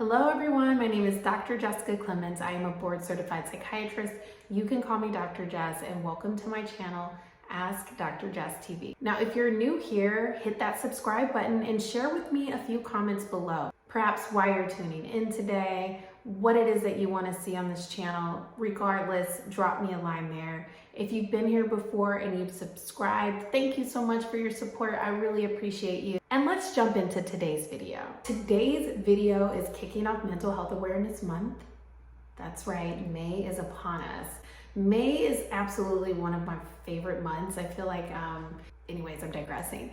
Hello everyone, my name is Dr. Jessica Clemons. I am a board certified psychiatrist. You can call me Dr. Jess, and welcome to my channel, Ask Dr. Jess TV. Now, if you're new here, hit that subscribe button and share with me a few comments below. Perhaps why you're tuning in today, what it is that you want to see on this channel. Regardless, drop me a line there. If you've been here before and you've subscribed, thank you so much for your support. I really appreciate you. And let's jump into today's video. Today's video is kicking off Mental Health Awareness Month. That's right, May is upon us. May is absolutely one of my favorite months. I feel like, anyways, I'm digressing.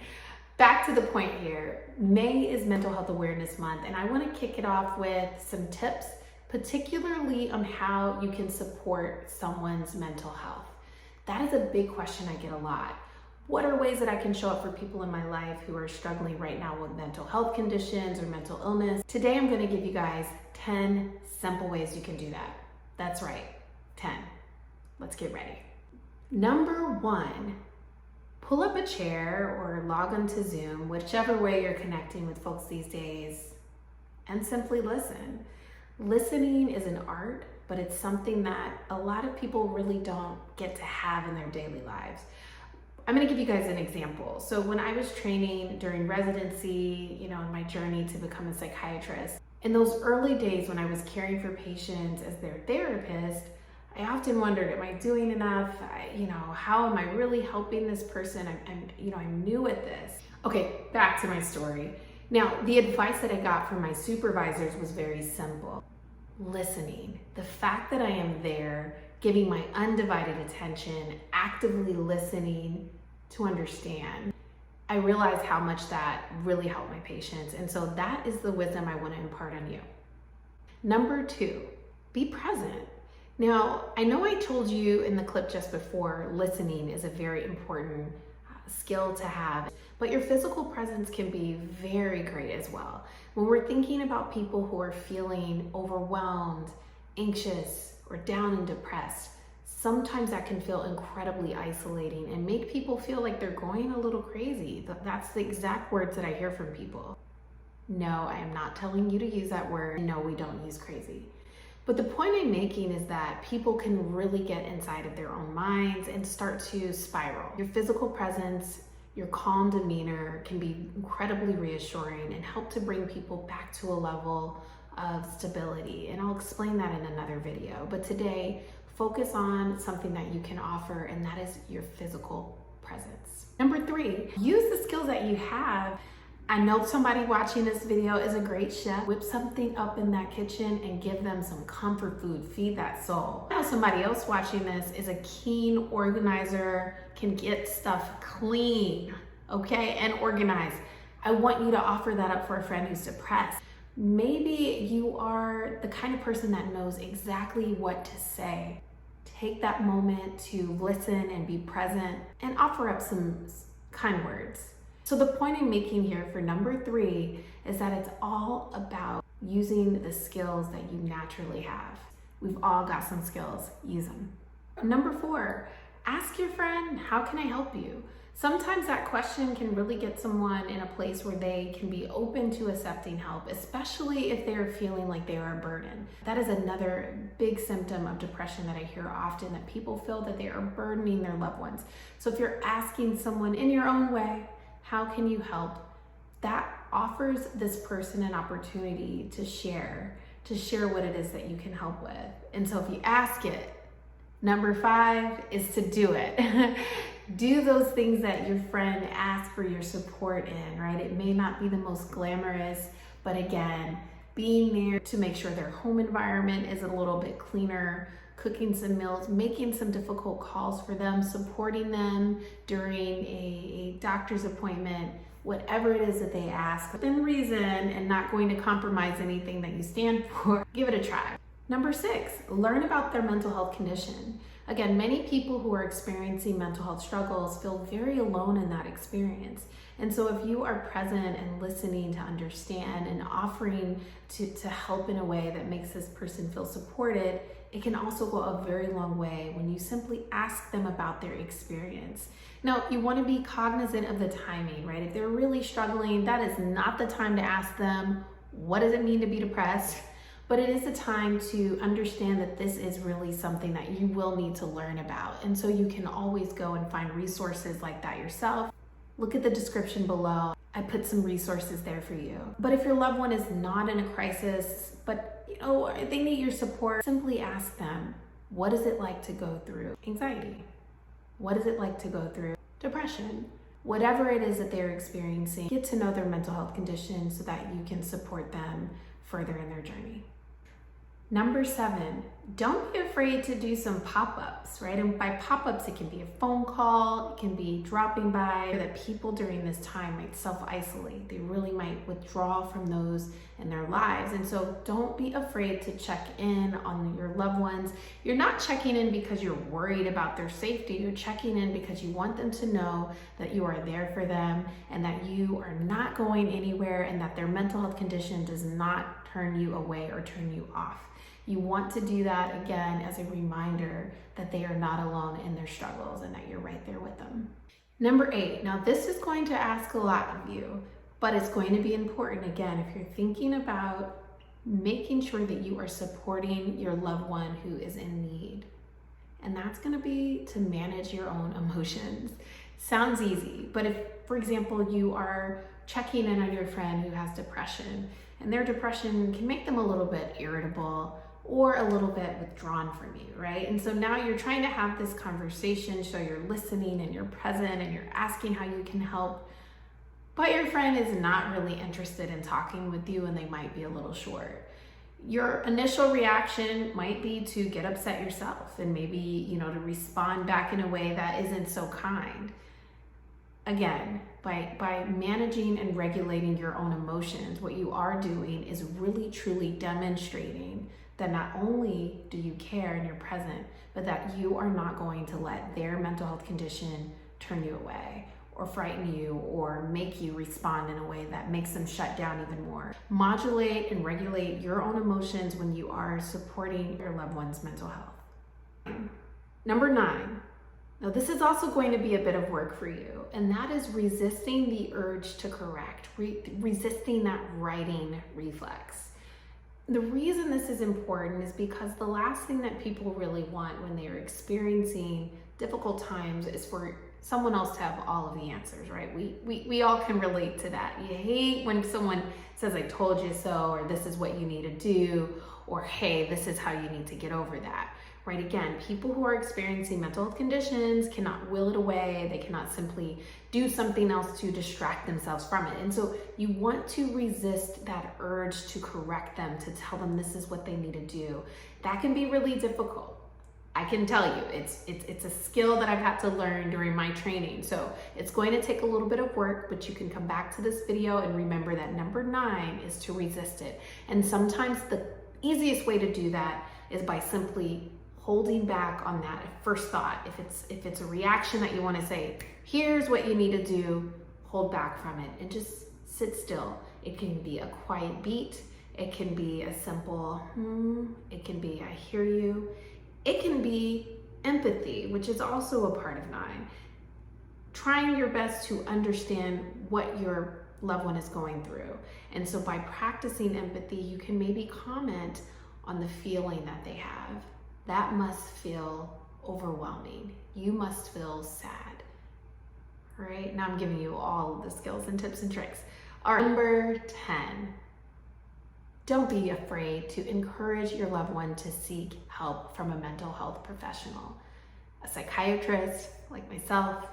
Back to the point here. May is Mental Health Awareness Month, and I want to kick it off with some tips, particularly on how you can support someone's mental health. That is a big question I get a lot. What are ways that I can show up for people in my life who are struggling right now with mental health conditions or mental illness? Today, I'm going to give you guys 10 simple ways you can do that. That's right, 10. Let's get ready. Number 1, pull up a chair or log onto Zoom, whichever way you're connecting with folks these days, and simply listen. Listening is an art, but it's something that a lot of people really don't get to have in their daily lives. I'm gonna give you guys an example. So when I was training during residency, in my journey to become a psychiatrist, in those early days when I was caring for patients as their therapist, I often wondered, am I doing enough? How am I really helping this person? I'm new at this. Okay, back to my story. Now, the advice that I got from my supervisors was very simple. Listening. The fact that I am there, giving my undivided attention, actively listening to understand, I realized how much that really helped my patients. And so that is the wisdom I want to impart on you. Number 2, be present. Now, I know I told you in the clip just before, listening is a very important skill to have, but your physical presence can be very great as well. When we're thinking about people who are feeling overwhelmed, anxious, or down and depressed, sometimes that can feel incredibly isolating and make people feel like they're going a little crazy. That's the exact words that I hear from people. No, I am not telling you to use that word. No, we don't use crazy. But the point I'm making is that people can really get inside of their own minds and start to spiral. Your physical presence, your calm demeanor can be incredibly reassuring and help to bring people back to a level of stability. And I'll explain that in another video. But today, focus on something that you can offer, and that is your physical presence. Number 3, use the skills that you have. I know somebody watching this video is a great chef. Whip something up in that kitchen and give them some comfort food. Feed that soul. I know somebody else watching this is a keen organizer, can get stuff clean, okay, and organized. I want you to offer that up for a friend who's depressed. Maybe you are the kind of person that knows exactly what to say. Take that moment to listen and be present and offer up some kind words. So the point I'm making here for number 3 is that it's all about using the skills that you naturally have. We've all got some skills, use them. Number 4, ask your friend, how can I help you? Sometimes that question can really get someone in a place where they can be open to accepting help, especially if they're feeling like they are a burden. That is another big symptom of depression that I hear often, that people feel that they are burdening their loved ones. So if you're asking someone in your own way, how can you help? That offers this person an opportunity to share what it is that you can help with. And so if you ask it, number 5 is to do it. Do those things that your friend asked for your support in, right? It may not be the most glamorous, but again, being there to make sure their home environment is a little bit cleaner, cooking some meals, making some difficult calls for them, supporting them during a doctor's appointment, whatever it is that they ask, within reason and not going to compromise anything that you stand for, give it a try. Number 6, learn about their mental health condition. Again, many people who are experiencing mental health struggles feel very alone in that experience. And so if you are present and listening to understand and offering to help in a way that makes this person feel supported, it can also go a very long way when you simply ask them about their experience. Now, you want to be cognizant of the timing, right? If they're really struggling, that is not the time to ask them what does it mean to be depressed? But it is a time to understand that this is really something that you will need to learn about. And so you can always go and find resources like that yourself. Look at the description below. I put some resources there for you. But if your loved one is not in a crisis, but they need your support, simply ask them, what is it like to go through anxiety? What is it like to go through depression? Whatever it is that they're experiencing, get to know their mental health condition so that you can support them further in their journey. Number 7, don't be afraid to do some pop-ups, right? And by pop-ups, it can be a phone call, it can be dropping by, that people during this time might self-isolate. They really might withdraw from those in their lives. And so don't be afraid to check in on your loved ones. You're not checking in because you're worried about their safety. You're checking in because you want them to know that you are there for them and that you are not going anywhere and that their mental health condition does not turn you away or turn you off. You want to do that again as a reminder that they are not alone in their struggles and that you're right there with them. Number 8, now this is going to ask a lot of you, but it's going to be important again if you're thinking about making sure that you are supporting your loved one who is in need. And that's going to be to manage your own emotions. Sounds easy, but if, for example, you are checking in on your friend who has depression, and their depression can make them a little bit irritable or a little bit withdrawn from you, right? And so now you're trying to have this conversation, so you're listening and you're present and you're asking how you can help, but your friend is not really interested in talking with you and they might be a little short. Your initial reaction might be to get upset yourself and maybe, to respond back in a way that isn't so kind. Again, by managing and regulating your own emotions, what you are doing is really truly demonstrating that not only do you care and you're present, but that you are not going to let their mental health condition turn you away or frighten you or make you respond in a way that makes them shut down even more. Modulate and regulate your own emotions when you are supporting your loved one's mental health. Number 9. Now, this is also going to be a bit of work for you, and that is resisting the urge to correct, resisting that righting reflex. The reason this is important is because the last thing that people really want when they are experiencing difficult times is for someone else to have all of the answers, right? We all can relate to that. You hate when someone says, I told you so, or this is what you need to do, or hey, this is how you need to get over that. Right? Again, people who are experiencing mental health conditions cannot will it away. They cannot simply do something else to distract themselves from it. And so you want to resist that urge to correct them, to tell them this is what they need to do. That can be really difficult. I can tell you, it's a skill that I've had to learn during my training. So it's going to take a little bit of work, but you can come back to this video and remember that number 9 is to resist it. And sometimes the easiest way to do that is by simply holding back on that first thought. If it's a reaction that you want to say, here's what you need to do, hold back from it and just sit still. It can be a quiet beat. It can be a simple, it can be, I hear you. It can be empathy, which is also a part of 9. Trying your best to understand what your loved one is going through. And so by practicing empathy, you can maybe comment on the feeling that they have. That must feel overwhelming. You must feel sad. All right, now I'm giving you all of the skills and tips and tricks. All right, number 10. Don't be afraid to encourage your loved one to seek help from a mental health professional. A psychiatrist like myself,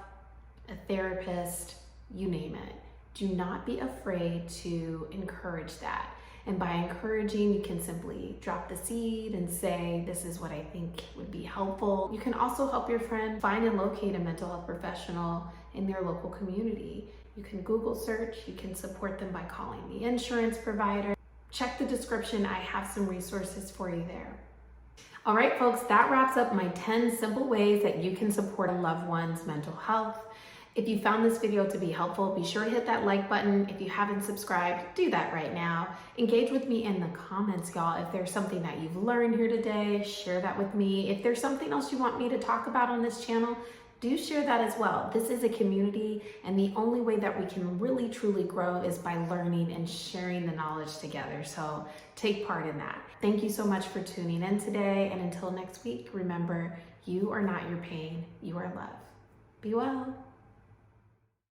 a therapist, you name it. Do not be afraid to encourage that. And by encouraging, you can simply drop the seed and say, this is what I think would be helpful. You can also help your friend find and locate a mental health professional in their local community. You can Google search, you can support them by calling the insurance provider. Check the description, I have some resources for you there. All right, folks, that wraps up my 10 simple ways that you can support a loved one's mental health. If you found this video to be helpful, be sure to hit that like button. If you haven't subscribed, do that right now. Engage with me in the comments, y'all. If there's something that you've learned here today, share that with me. If there's something else you want me to talk about on this channel, do share that as well. This is a community, and the only way that we can really truly grow is by learning and sharing the knowledge together. So take part in that. Thank you so much for tuning in today, and until next week, remember, you are not your pain, you are love. Be well.